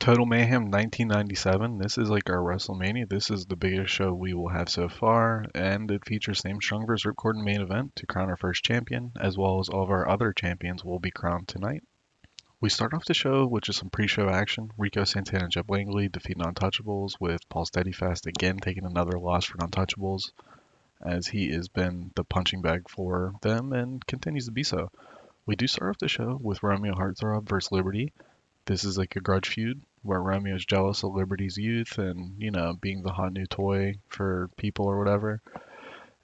Total Mayhem 1997. This is like our WrestleMania. This is the biggest show we will have so far, and it features Sam Strong vs. Ripcord in main event to crown our first champion, as well as all of our other champions will be crowned tonight. We start off the show with just some pre-show action. Rico Santana and Jeb Langley defeat Non-Touchables, with Paul Steadyfast again taking another loss for Non-Touchables, as he has been the punching bag for them and continues to be so. We do start off the show with Romeo Heartthrob versus Liberty. This is like a grudge feud where Romeo's jealous of Liberty's youth and, being the hot new toy for people or whatever.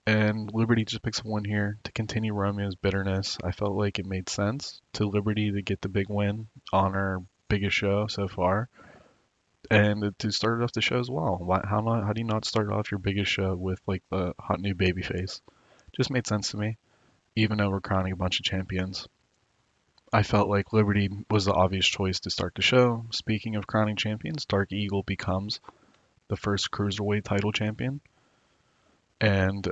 And Liberty just picks up one here to continue Romeo's bitterness. I felt like it made sense to Liberty to get the big win on our biggest show so far, and to start off the show as well. How do you not start off your biggest show with like the hot new babyface? Just made sense to me, even though we're crowning a bunch of champions. I felt like Liberty was the obvious choice to start the show. Speaking of crowning champions, Dark Eagle becomes the first cruiserweight title champion, and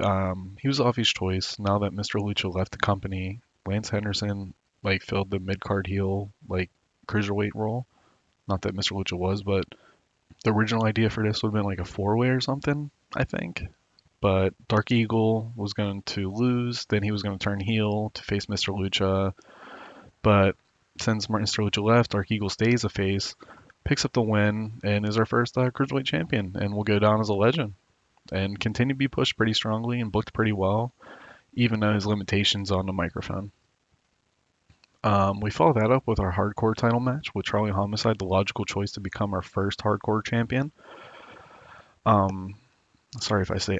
he was the obvious choice. Now that Mr. Lucha left the company, Lance Henderson like filled the mid card heel like cruiserweight role. Not that Mr. Lucha was, but the original idea for this would have been like a four-way or something, I think. But Dark Eagle was going to lose, then he was going to turn heel to face Mr. Lucha. But since Mr. Lucha left, Dark Eagle stays a face, picks up the win, and is our first cruiserweight champion, and will go down as a legend and continue to be pushed pretty strongly and booked pretty well, even though his limitations on the microphone. We follow that up with our hardcore title match with Charlie Homicide, the logical choice to become our first hardcore champion. Um, Sorry if I say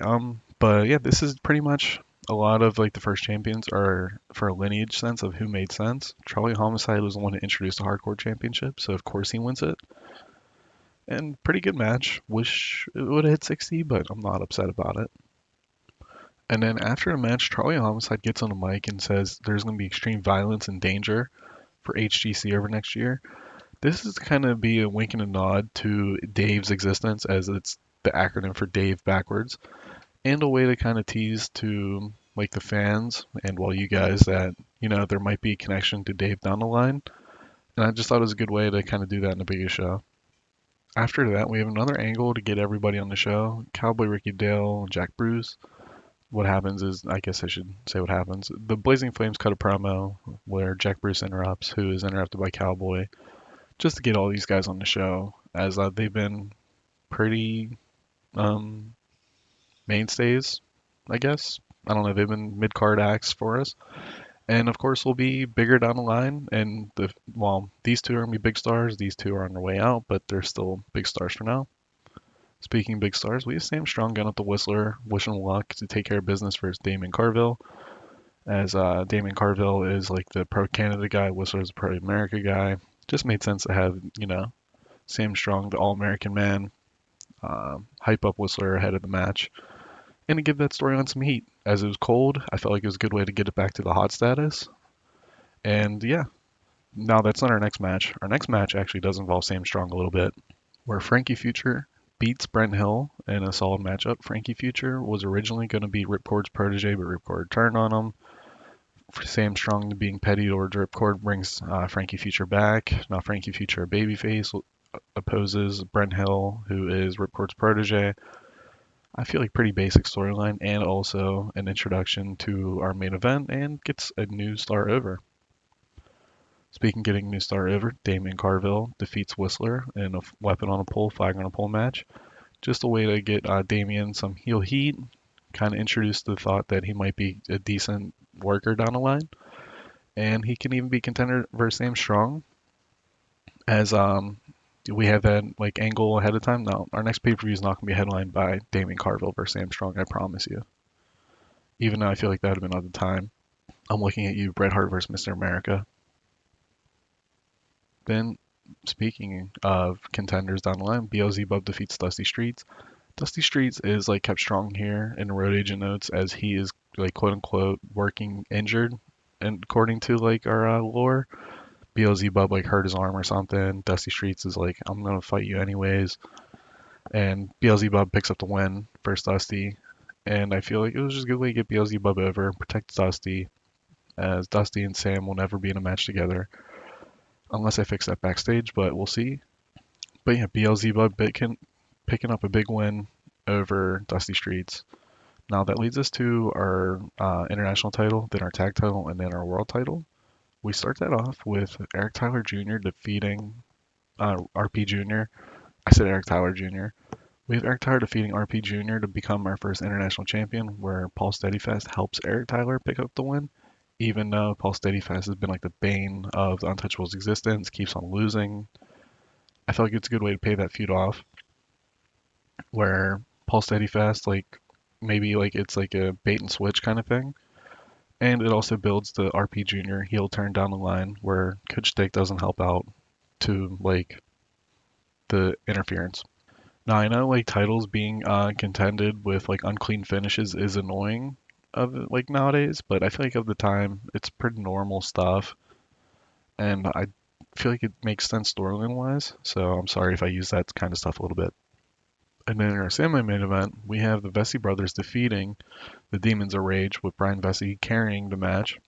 but yeah, this is pretty much a lot of like the first champions are for a lineage sense of who made sense. Charlie Homicide was the one who introduced the hardcore championship, so of course he wins it. And pretty good match. Wish it would have hit 60, but I'm not upset about it. And then after the match, Charlie Homicide gets on the mic and says there's going to be extreme violence and danger for HGC over next year. This is kind of be a wink and a nod to Dave's existence, as it's the acronym for Dave backwards, and a way to kind of tease to like the fans and well you guys that there might be a connection to Dave down the line. And I just thought it was a good way to kind of do that in the biggest show. After that, we have another angle to get everybody on the show. Cowboy Ricky Dale, Jack Bruce. What happens is, I guess I should say what happens. The Blazing Flames cut a promo where Jack Bruce interrupts, who is interrupted by Cowboy, just to get all these guys on the show, as they've been pretty um, mainstays, I guess. I don't know, they've been mid-card acts for us. And of course, we'll be bigger down the line. And these two are gonna be big stars. These two are on their way out, but they're still big stars for now. Speaking of big stars, we have Sam Strong gun up the Whistler, wishing him luck to take care of business versus Damon Carville. As Damon Carville is like the pro Canada guy, Whistler is the pro America guy. Just made sense to have Sam Strong, the All American man, hype up Whistler ahead of the match, and to give that storyline some heat. As it was cold, I felt like it was a good way to get it back to the hot status. And yeah, now that's not our next match. Our next match actually does involve Sam Strong a little bit, where Frankie Future beats Brent Hill in a solid matchup. Frankie Future was originally going to be Ripcord's protege, but Ripcord turned on him. For Sam Strong being petty towards Ripcord brings Frankie Future back. Now Frankie Future, a babyface, opposes Brent Hill, who is Ripcord's protege. I feel like pretty basic storyline and also an introduction to our main event and gets a new star over. Speaking of getting a new star over, Damien Carville defeats Whistler in a weapon on a pole, flag on a pole match. Just a way to get Damien some heel heat, kind of introduce the thought that he might be a decent worker down the line. And he can even be contender versus Sam Strong, as we have that like angle ahead of time. Now, our next pay-per-view is not going to be headlined by Damien Carville versus Sam Strong, I promise you. Even though I feel like that would have been at the time. I'm looking at you, Bret Hart versus Mr. America. Then, speaking of contenders down the line, Beelzebub defeats Dusty Streets. Dusty Streets is like kept strong here in the road agent notes, as he is like quote unquote working injured, and according to like our lore. Beelzebub like hurt his arm or something. Dusty Streets is like, I'm gonna fight you anyways. And Beelzebub picks up the win versus Dusty. And I feel like it was just a good way to get Beelzebub over and protect Dusty, as Dusty and Sam will never be in a match together. Unless I fix that backstage, but we'll see. But yeah, Beelzebub picking up a big win over Dusty Streets. Now that leads us to our international title, then our tag title, and then our world title. We start that off with Eric Tyler Jr. defeating RP Jr. I said Eric Tyler Jr. We have Eric Tyler defeating RP Jr. to become our first international champion, where Paul Steadyfast helps Eric Tyler pick up the win, even though Paul Steadyfast has been like the bane of the Untouchables' existence, keeps on losing. I feel like it's a good way to pay that feud off, where Paul Steadyfast, like, maybe like it's like a bait and switch kind of thing. And it also builds the RP Jr. heel turn down the line where Coach Dick doesn't help out to like the interference. Now I know like titles being contended with like unclean finishes is annoying of like nowadays, but I feel like of the time it's pretty normal stuff, and I feel like it makes sense storyline wise. So I'm sorry if I use that kind of stuff a little bit. And then in our semi-main event, we have the Vesey brothers defeating the Demons of Rage with Brian Vesey carrying the match.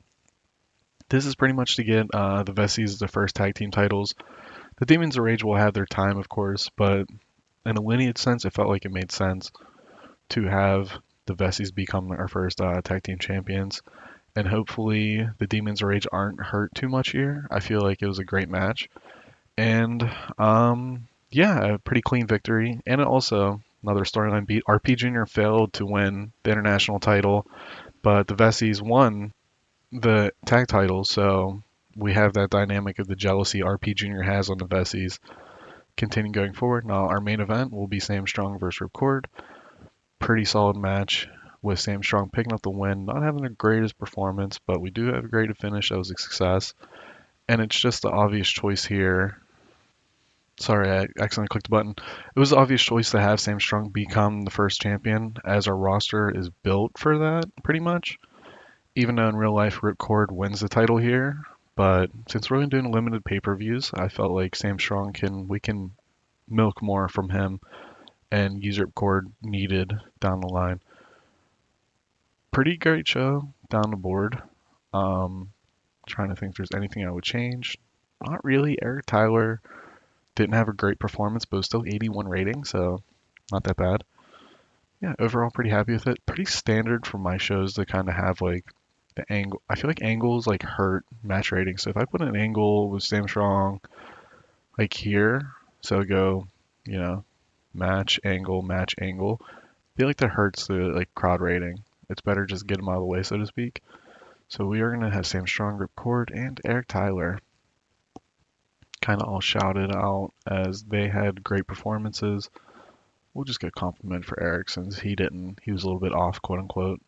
This is pretty much to get the Veseys the first tag team titles. The Demons of Rage will have their time, of course, but in a lineage sense, it felt like it made sense to have the Veseys become our first tag team champions. And hopefully the Demons of Rage aren't hurt too much here. I feel like it was a great match. And yeah, a pretty clean victory. And it also, another storyline beat, RP Jr. failed to win the international title, but the Veseys won the tag titles. So we have that dynamic of the jealousy RP Jr. has on the Veseys continue going forward. Now, our main event will be Sam Strong versus Ripcord. Pretty solid match with Sam Strong picking up the win, not having the greatest performance, but we do have a great finish. That was a success. And it's just the obvious choice here. Sorry, I accidentally clicked the button. It was the obvious choice to have Sam Strong become the first champion, as our roster is built for that, pretty much. Even though in real life Ripcord wins the title here, but since we're only doing limited pay-per-views, I felt like Sam Strong we can milk more from him and use Ripcord needed down the line. Pretty great show down the board. Trying to think if there's anything I would change. Not really. Eric Tyler didn't have a great performance, but it was still 81 rating, so not that bad. Yeah, overall pretty happy with it. Pretty standard for my shows to kind of have like the angle. I feel like angles like hurt match ratings. So if I put an angle with Sam Strong like here, so go, you know, match angle. I feel like that hurts the like crowd rating. It's better just get them out of the way, so to speak. So we are gonna have Sam Strong, Ripcord, and Eric Tyler kind of all shouted out as they had great performances. We'll just get a compliment for Eric since he didn't. He was a little bit off, quote unquote.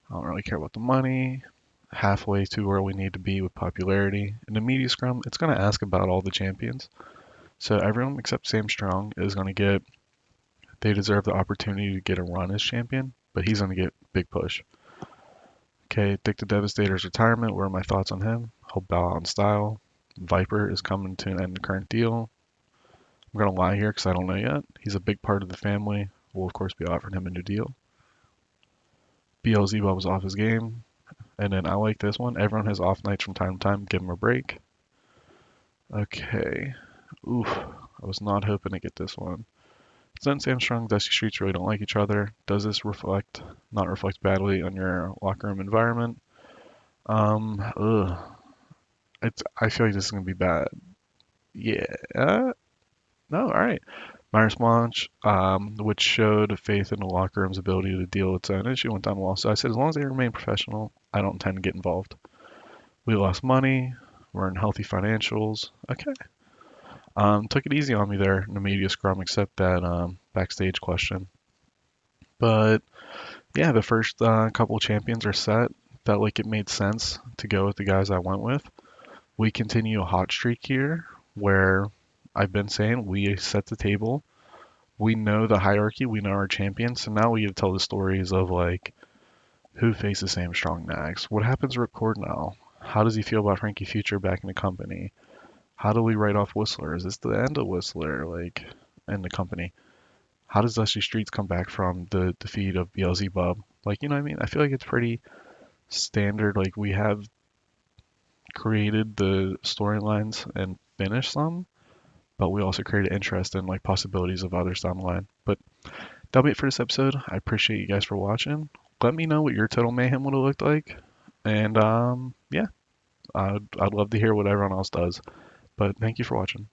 I don't really care about the money. Halfway to where we need to be with popularity. In the media scrum, it's going to ask about all the champions. So everyone except Sam Strong is going to get, they deserve the opportunity to get a run as champion, but he's going to get big push. Okay, Dick the Devastator's retirement. What are my thoughts on him? He'll bow out in style. Viper is coming to an end the current deal. I'm going to lie here because I don't know yet. He's a big part of the family. We'll, of course, be offering him a new deal. Beelzebub was off his game. And then I like this one. Everyone has off nights from time to time. Give him a break. Okay. Oof. I was not hoping to get this one. Since Sam Strong and Dusty Streets really don't like each other, does this not reflect badly on your locker room environment? Ugh. I feel like this is going to be bad. Yeah. No, alright. My response, which showed faith in the locker room's ability to deal with its own issue, went down well. So I said, as long as they remain professional, I don't intend to get involved. We lost money. We're in healthy financials. Okay. Took it easy on me there in the media scrum, except that backstage question. But yeah, the first couple champions are set. Felt like it made sense to go with the guys I went with. We continue a hot streak here where I've been saying we set the table. We know the hierarchy, we know our champions, so now we get to tell the stories of like who faces Sam Strong next. What happens to Ripcord now? How does he feel about Frankie Future back in the company? How do we write off Whistler? Is this the end of Whistler, like, in the company? How does Dusty Streets come back from the defeat of Beelzebub? Like, you know what I mean? I feel like it's pretty standard. Like, we have created the storylines and finished some, but we also created interest in like possibilities of others down the line. But that'll be it for this episode. I appreciate you guys for watching. Let me know what your total mayhem would have looked like, and yeah, I'd love to hear what everyone else does. But thank you for watching.